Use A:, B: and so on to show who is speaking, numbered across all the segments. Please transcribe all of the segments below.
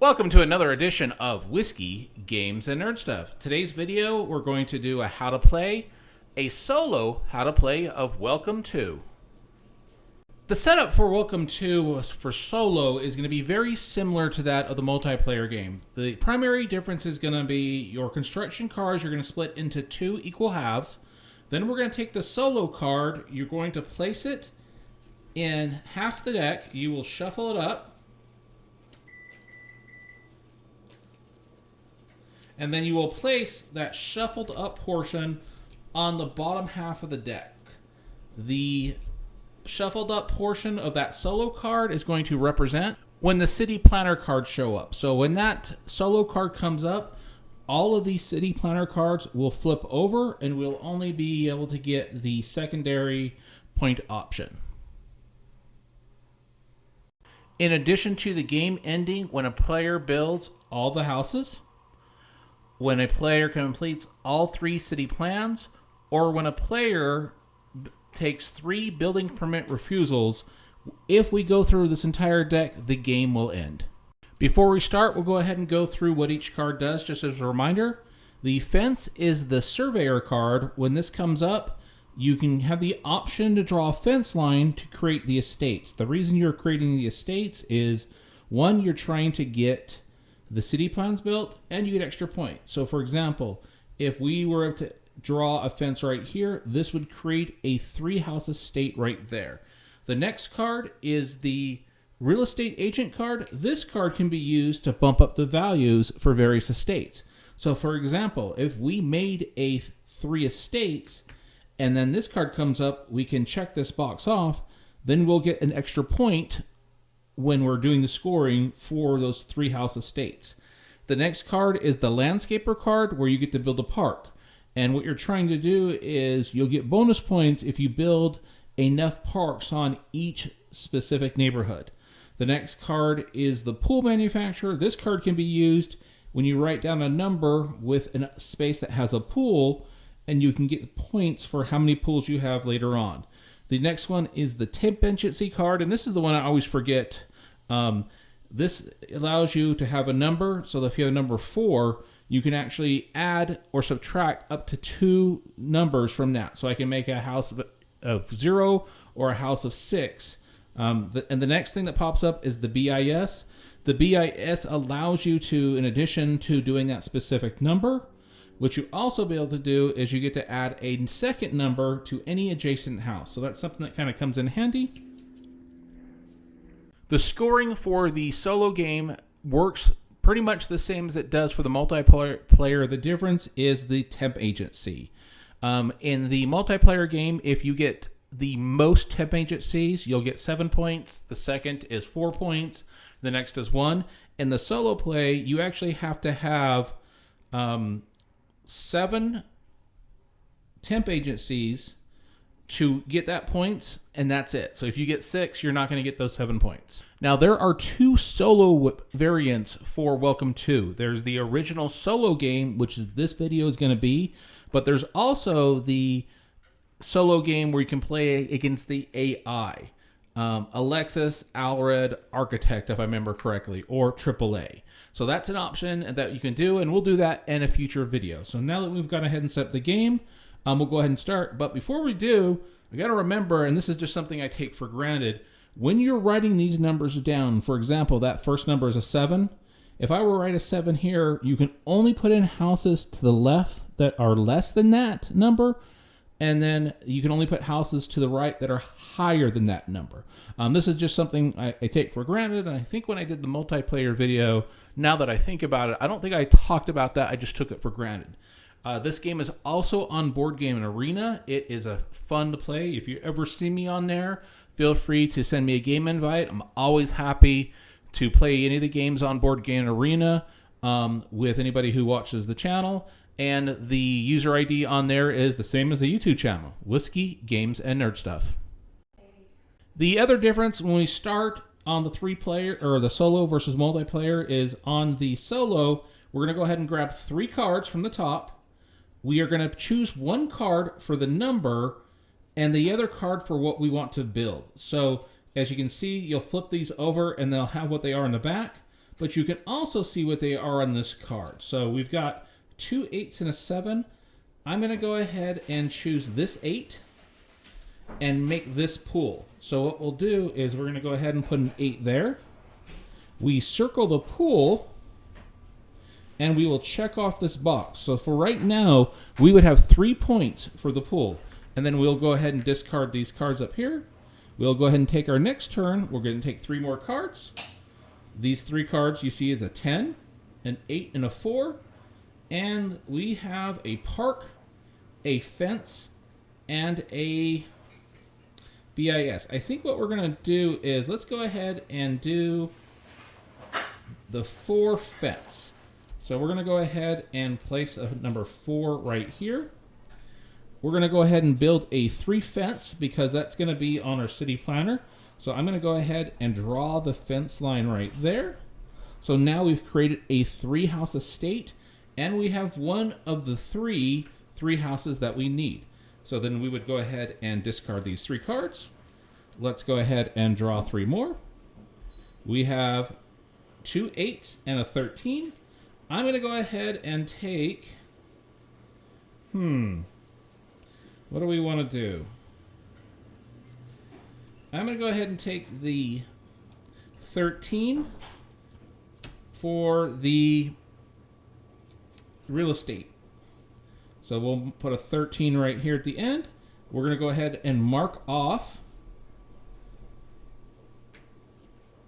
A: Welcome to another edition of Whiskey, Games, and Nerd Stuff. Today's video, we're going to do a solo how to play of Welcome To. The setup for Welcome To for solo is going to be very similar to that of the multiplayer game. The primary difference is going to be your construction cards you're going to split into two equal halves. Then we're going to take the solo card, you're going to place it in half the deck, you will shuffle it up, and then you will place that shuffled up portion on the bottom half of the deck. The shuffled up portion of that solo card is going to represent when the city planner cards show up. So when that solo card comes up, all of these city planner cards will flip over and we'll only be able to get the secondary point option. In addition to the game ending when a player builds all the houses, when a player completes all 3 city plans, or when a player takes 3 building permit refusals, if we go through this entire deck, the game will end. Before we start, we'll go ahead and go through what each card does, just as a reminder. The fence is the surveyor card. When this comes up, you can have the option to draw a fence line to create the estates. The reason you're creating the estates is, one, you're trying to get the city plans built, and you get extra points. So for example, if we were able to draw a fence right here, this would create a 3-house estate right there. The next card is the real estate agent card. This card can be used to bump up the values for various estates. So for example, if we made a 3 estates and then this card comes up, we can check this box off, then we'll get an extra point when we're doing the scoring for those 3-house estates. The next card is the landscaper card, where you get to build a park. And what you're trying to do is you'll get bonus points if you build enough parks on each specific neighborhood. The next card is the pool manufacturer. This card can be used when you write down a number with a space that has a pool, and you can get points for how many pools you have later on. The next one is the temp agency card, and this is the one I always forget. This allows you to have a number, so that if you have a number 4, you can actually add or subtract up to 2 numbers from that. So I can make a house of 0 or a house of 6. And the next thing that pops up is the BIS. The BIS allows you to, in addition to doing that specific number, what you also be able to do is you get to add a second number to any adjacent house. So that's something that kind of comes in handy. The scoring for the solo game works pretty much the same as it does for the multiplayer. The difference is the temp agency. In the multiplayer game, if you get the most temp agencies, you'll get 7 points. The second is 4 points. The next is 1. In the solo play, you actually have to have 7 temp agencies to get that points, and that's it. So if you get 6, you're not going to get those 7 points. Now, there are 2 solo variants for Welcome To. There's the original solo game, which is this video is going to be, but there's also the solo game where you can play against the AI. Alexis, Alred, Architect, if I remember correctly, or AAA. So that's an option that you can do, and we'll do that in a future video. So now that we've gone ahead and set up the game, we'll go ahead and start. But before we do, I got to remember, and this is just something I take for granted, when you're writing these numbers down, for example, that first number is a 7. If I were to write a 7 here, you can only put in houses to the left that are less than that number, and then you can only put houses to the right that are higher than that number. This is just something I take for granted, and I think when I did the multiplayer video, now that I think about it, I don't think I talked about that, I just took it for granted. This game is also on Board Game Arena. It is a fun to play. If you ever see me on there, feel free to send me a game invite. I'm always happy to play any of the games on Board Game Arena with anybody who watches the channel. And the user ID on there is the same as the YouTube channel, Whiskey, Games, and Nerd Stuff. The other difference when we start on the 3-player or the solo versus multiplayer is on the solo, we're going to go ahead and grab 3 cards from the top. We are going to choose 1 card for the number and the other card for what we want to build. So as you can see, you'll flip these over and they'll have what they are in the back. but you can also see what they are on this card. So we've got 2 8s and a 7. I'm going to go ahead and choose this 8 and make this pool. So what we'll do is we're going to go ahead and put an 8 there. We circle the pool, and we will check off this box. So for right now, we would have 3 points for the pool. And then we'll go ahead and discard these cards up here. We'll go ahead and take our next turn. We're going to take 3 more cards. These 3 cards you see is a 10, an 8, and a 4. And we have a park, a fence, and a BIS. I think what we're going to do is let's go ahead and do the 4 fence. So we're going to go ahead and place a number 4 right here. We're going to go ahead and build a 3 fence because that's going to be on our city planner. So I'm going to go ahead and draw the fence line right there. So now we've created a 3-house estate, and we have one of the 3 houses that we need. So then we would go ahead and discard these 3 cards. Let's go ahead and draw 3 more. We have 2 8s and a 13. I'm going to go ahead and take... What do we want to do? I'm going to go ahead and take the 13 for the real estate. So we'll put a 13 right here at the end. We're going to go ahead and mark off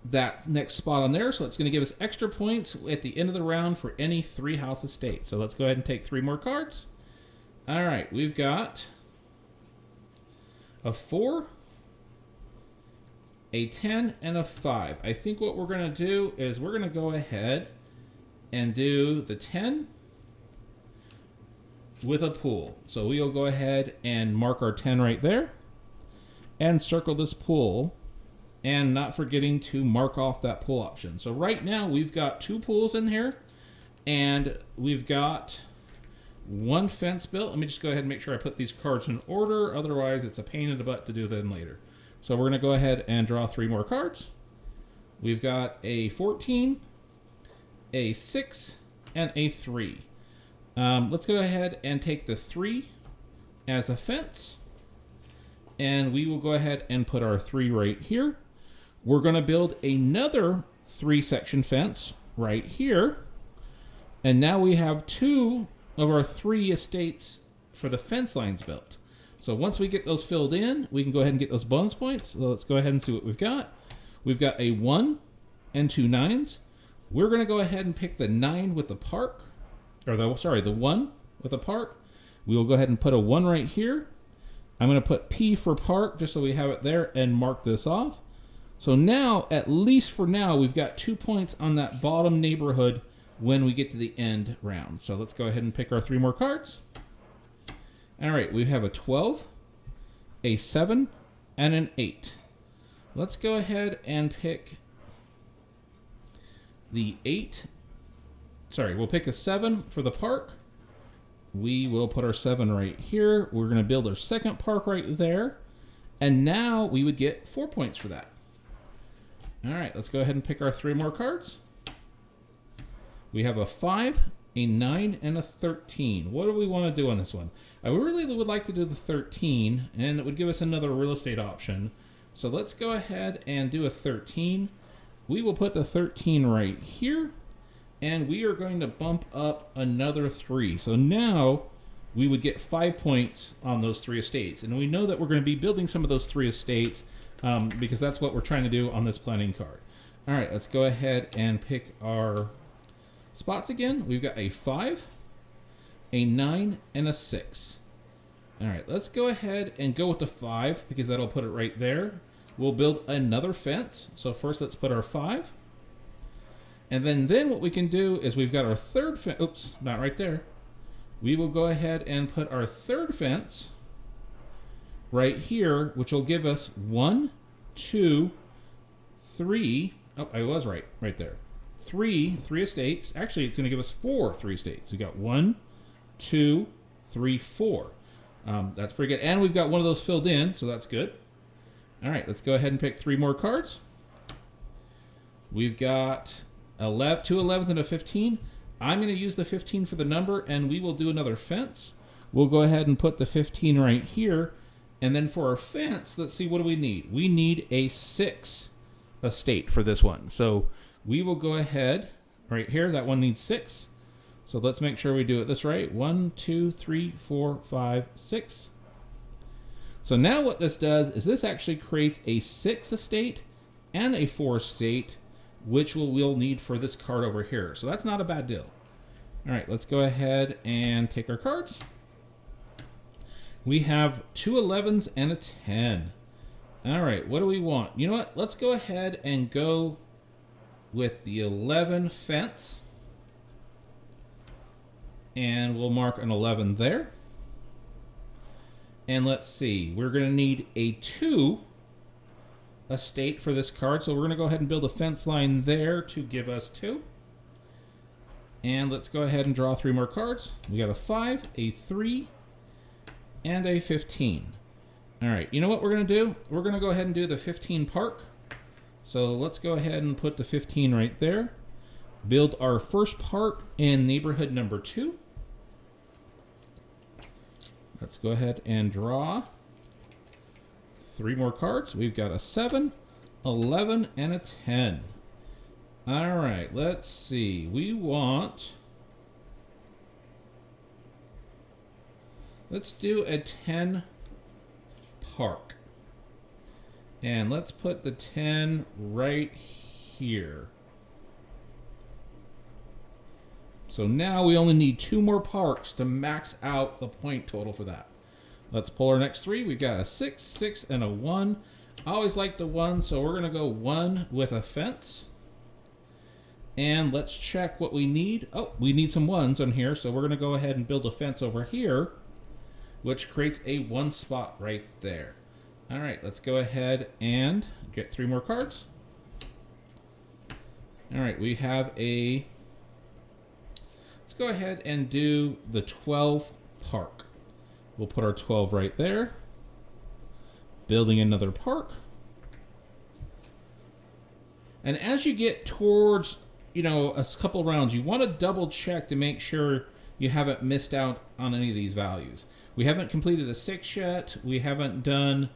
A: that next spot on there. So it's going to give us extra points at the end of the round for any 3-house estate. So let's go ahead and take 3 more cards. All right, we've got a 4, a 10, and a 5. I think what we're going to do is we're going to go ahead and do the 10 with a pool. So we'll go ahead and mark our 10 right there and circle this pool, and not forgetting to mark off that pool option. So right now we've got 2 pools in here, and we've got 1 fence built. Let me just go ahead and make sure I put these cards in order. Otherwise, it's a pain in the butt to do them later. So we're going to go ahead and draw 3 more cards. We've got a 14, a 6, and a 3. Let's go ahead and take the 3 as a fence. And we will go ahead and put our 3 right here. We're going to build another 3-section fence right here. And now we have 2 of our 3 estates for the fence lines built. So once we get those filled in, we can go ahead and get those bonus points. So let's go ahead and see what we've got. We've got a 1 and 2 9s. We're going to go ahead and pick the 9 with the park, or the 1 with the park. We will go ahead and put a 1 right here. I'm going to put P for park just so we have it there and mark this off. So now, at least for now, we've got 2 points on that bottom neighborhood when we get to the end round. So let's go ahead and pick our 3 more cards. All right, we have a 12, a 7, and an 8. Let's go ahead and pick the 8. Sorry, we'll pick a 7 for the park. We will put our 7 right here. We're going to build our second park right there. And now we would get 4 points for that. All right, let's go ahead and pick our 3 more cards. We have a 5, a 9, and a 13. What do we want to do on this one? I really would like to do the 13, and it would give us another real estate option. So let's go ahead and do a 13. We will put the 13 right here, and we are going to bump up another 3. So now we would get 5 points on those 3 estates. And we know that we're going to be building some of those 3 estates because that's what we're trying to do on this planning card. All right, let's go ahead and pick our spots again. We've got a 5, a 9, and a 6. All right, let's go ahead and go with the 5 because that'll put it right there. We'll build another fence. So first let's put our 5. And then what we can do is we've got our third fence. Oops, not right there. We will go ahead and put our third fence right here, which will give us 1, 2, 3. Oh, I was right there. 3 estates. Actually, it's going to give us 4 3 estates. We got 1, 2, 3, 4. That's pretty good. And we've got one of those filled in, so that's good. All right, let's go ahead and pick 3 more cards. We've got 2 11s and a 15. I'm going to use the 15 for the number, and we will do another fence. We'll go ahead and put the 15 right here. And then for our fence, let's see, what do we need? We need a 6 estate for this one. So we will go ahead right here. That one needs 6. So let's make sure we do it this right. 1, 2, 3, 4, 5, 6. So now what this does is this actually creates a 6 estate and a 4 estate, which we'll need for this card over here. So that's not a bad deal. All right, let's go ahead and take our cards. We have 2 11s and a 10. All right, what do we want? You know what? Let's go ahead and go with the 11 fence. And we'll mark an 11 there. And let's see, we're going to need a 2 estate for this card. So we're going to go ahead and build a fence line there to give us 2. And let's go ahead and draw 3 more cards. We got a 5, a 3, and a 15. All right, you know what we're going to do? We're going to go ahead and do the 15 park. So let's go ahead and put the 15 right there. Build our first park in neighborhood number 2. Let's go ahead and draw 3 more cards. We've got a 7, 11, and a 10. All right, let's see. Let's do a 10 park. And let's put the 10 right here. So now we only need 2 more parks to max out the point total for that. Let's pull our next 3. We've got a 6, 6, and a 1. I always like the 1, so we're going to go 1 with a fence. And let's check what we need. Oh, we need some 1s on here, so we're going to go ahead and build a fence over here, which creates a 1 spot right there. All right, let's go ahead and get 3 more cards. All right, we have a... Let's go ahead and do the 12 park. We'll put our 12 right there. Building another park. And as you get towards, a couple rounds, you want to double check to make sure you haven't missed out on any of these values. We haven't completed a 6 yet. We haven't done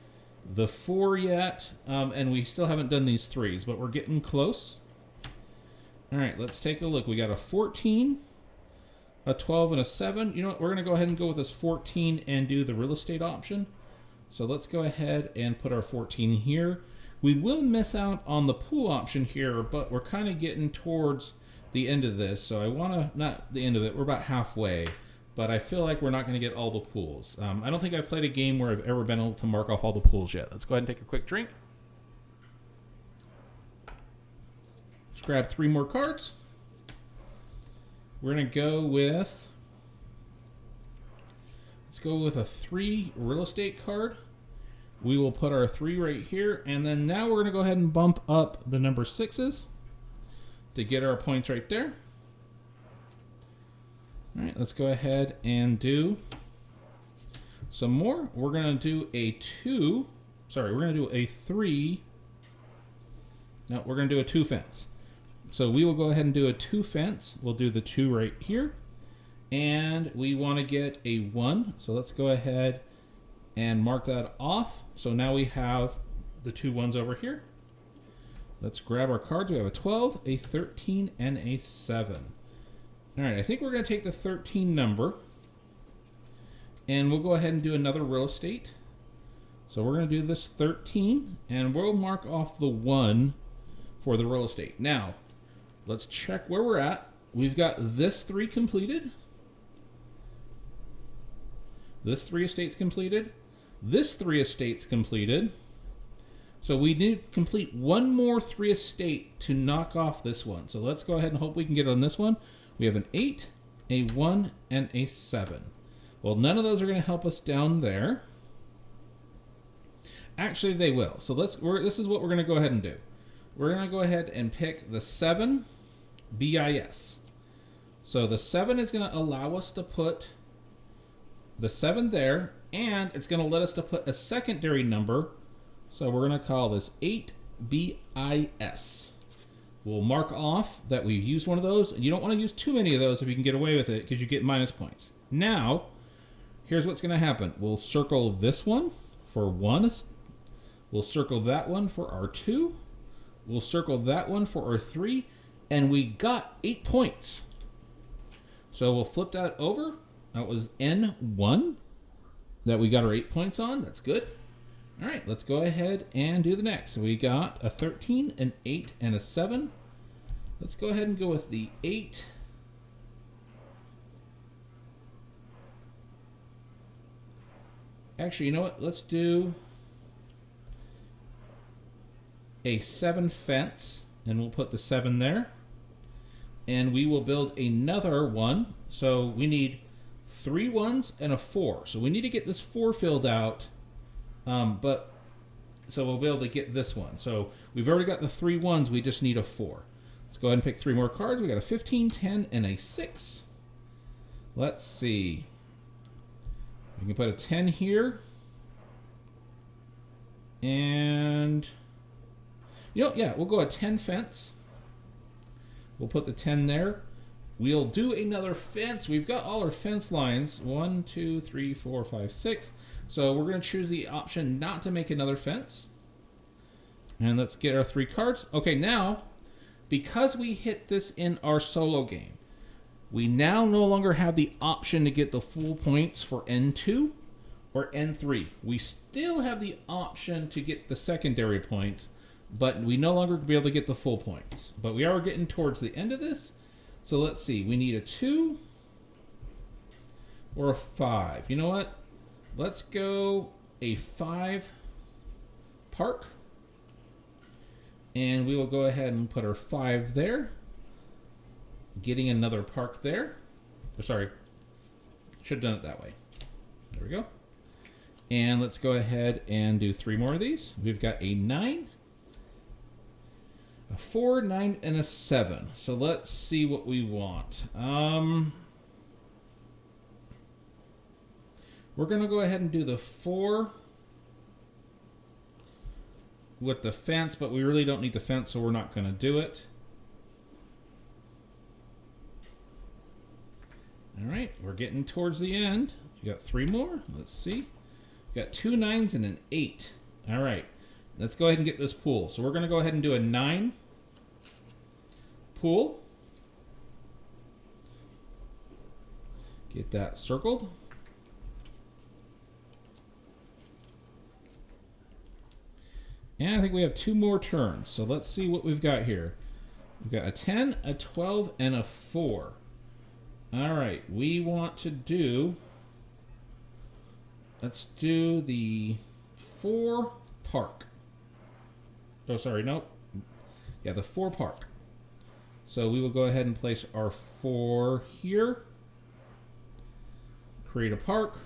A: the 4 yet. And we still haven't done these 3s, but we're getting close. All right, let's take a look. We got a 14, a 12, and a 7. You know what? We're going to go ahead and go with this 14 and do the real estate option. So let's go ahead and put our 14 here. We will miss out on the pool option here, but we're kind of getting towards the end of this. So I want to, not the end of it, we're about halfway, but I feel like we're not going to get all the pools. I don't think I've played a game where I've ever been able to mark off all the pools yet. Let's go ahead and take a quick drink. Let's grab 3 more cards. We're going to go with, let's go with a 3 real estate card. We will put our 3 right here, and then now we're going to go ahead and bump up the number 6s to get our points right there. All right, let's go ahead and do some more. We're going to do a 2. Sorry, we're going to do a 3. No, we're going to do a 2 fence. So we will go ahead and do a 2 fence. We'll do the 2 right here. And we want to get a 1. So let's go ahead and mark that off. So now we have the 2 1s over here. Let's grab our cards. We have a 12, a 13, and a 7. All right, I think we're going to take the 13 number. And we'll go ahead and do another real estate. So we're going to do this 13. And we'll mark off the 1 for the real estate. Now, let's check where we're at. We've got this 3 completed. This 3 estates completed. This 3 estates completed. So we need to complete 1 more 3 estate to knock off this one. So let's go ahead and hope we can get on this one. We have an 8, a 1, and a 7. Well, none of those are going to help us down there. Actually, they will. So this is what we're going to go ahead and do. We're going to go ahead and pick the 7 BIS. So the 7 is going to allow us to put the 7 there, and it's going to let us to put a secondary number. So we're going to call this 8 BIS. We'll mark off that we've used one of those. You don't want to use too many of those if you can get away with it, because you get minus points. Now, here's what's going to happen. We'll circle this one for 1. We'll circle that one for our 2. We'll circle that one for our 3. And we got 8 points. So we'll flip that over. That was N1 that we got our 8 points on. That's good. All right, let's go ahead and do the next. So we got a 13, an 8, and a 7. Let's go ahead and go with the 8. Actually, you know what? Let's do a 7 fence, and we'll put the 7 there. And we will build another one. So we need 3 1s and a 4. So we need to get this 4 filled out. So we'll be able to get this one. So we've already got the 3 1s. We just need a 4. Let's go ahead and pick 3 more cards. We got a 15, 10, and a 6. Let's see. We can put a 10 here. And, you know, yeah, we'll go a 10 fence. We'll put the 10 there. We'll do another fence. We've got all our fence lines. 1, 2, 3, 4, 5, 6. So we're going to choose the option not to make another fence. And let's get our 3 cards. Okay, now, because we hit this in our solo game, we now no longer have the option to get the full points for N2 or N3. We still have the option to get the secondary points, but we no longer be able to get the full points. But we are getting towards the end of this. So let's see. We need a 2 or a 5. You know what? Let's go a 5 park. And we will go ahead and put our 5 there. Getting another park there. Oh, sorry. Should have done it that way. There we go. And let's go ahead and do 3 more of these. We've got a 9. A 4, 9, and a 7. So let's see what we want. We're going to go ahead and do the 4 with the fence, but we really don't need the fence, so we're not going to do it. All right, we're getting towards the end. We got 3 more. Let's see. We got 2 9s and an 8. All right, let's go ahead and get this pool. So we're going to go ahead and do a 9 pool. Get that circled. And I think we have 2 more turns. So let's see what we've got here. We've got a 10, a 12, and a 4. All right, we want to do, let's do the 4 park. Oh, sorry, nope. Yeah, the 4 park. So we will go ahead and place our 4 here. Create a park.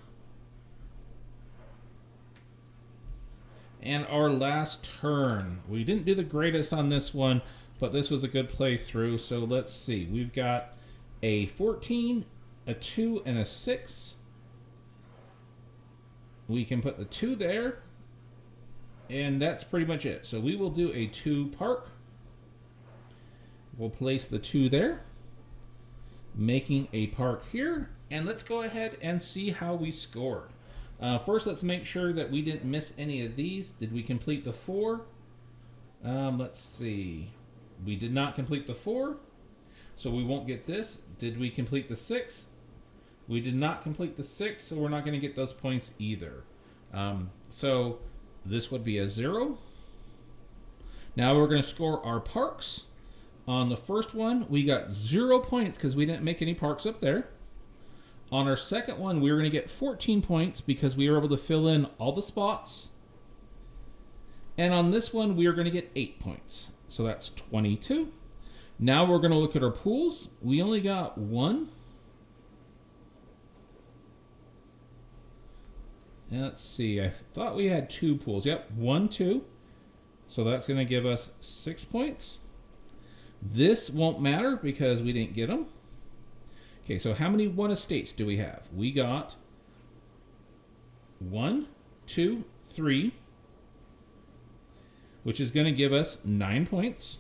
A: And our last turn. We didn't do the greatest on this one, but this was a good playthrough. So let's see. We've got a 14, a 2, and a 6. We can put the 2 there. And that's pretty much it. So we will do a 2 park. We'll place the 2 there. Making a park here. And let's go ahead and see how we scored. First, let's make sure that we didn't miss any of these. Did we complete the 4? Let's see. We did not complete the 4, so we won't get this. Did we complete the 6? We did not complete the 6, so we're not going to get those points either. So this would be a 0. Now we're going to score our parks. On the first one, we got 0 points because we didn't make any parks up there. On our second one, we were going to get 14 points because we were able to fill in all the spots. And on this one, we are going to get 8 points. So that's 22. Now we're going to look at our pools. We only got 1. And let's see. I thought we had 2 pools. Yep, 1, 2. So that's going to give us 6 points. This won't matter because we didn't get them. Okay, so how many 1 estates do we have? We got 1, 2, 3, which is going to give us 9 points.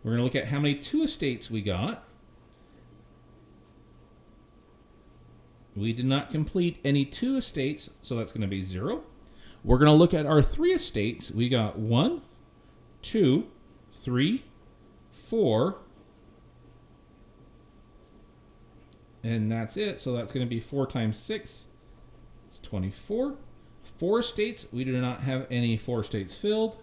A: We're going to look at how many 2 estates we got. We did not complete any 2 estates, so that's going to be 0. We're going to look at our 3 estates. We got 1, 2, 3, 4. And that's it. So that's going to be 4 times 6. It's 24. 4 estates, we do not have any 4 estates filled.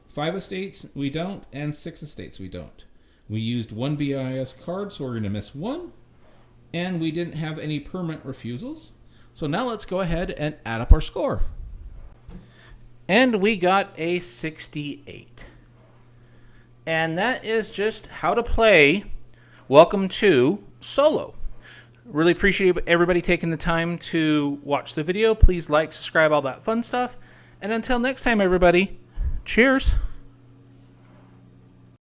A: 5 estates, we don't. And 6 estates, we don't. We used 1 BIS card, so we're going to miss 1. And we didn't have any permanent refusals. So now let's go ahead and add up our score. And we got a 68. And that is just how to play Welcome to Solo. Really appreciate everybody taking the time to watch the video. Please like, subscribe, all that fun stuff. And until next time, everybody, cheers.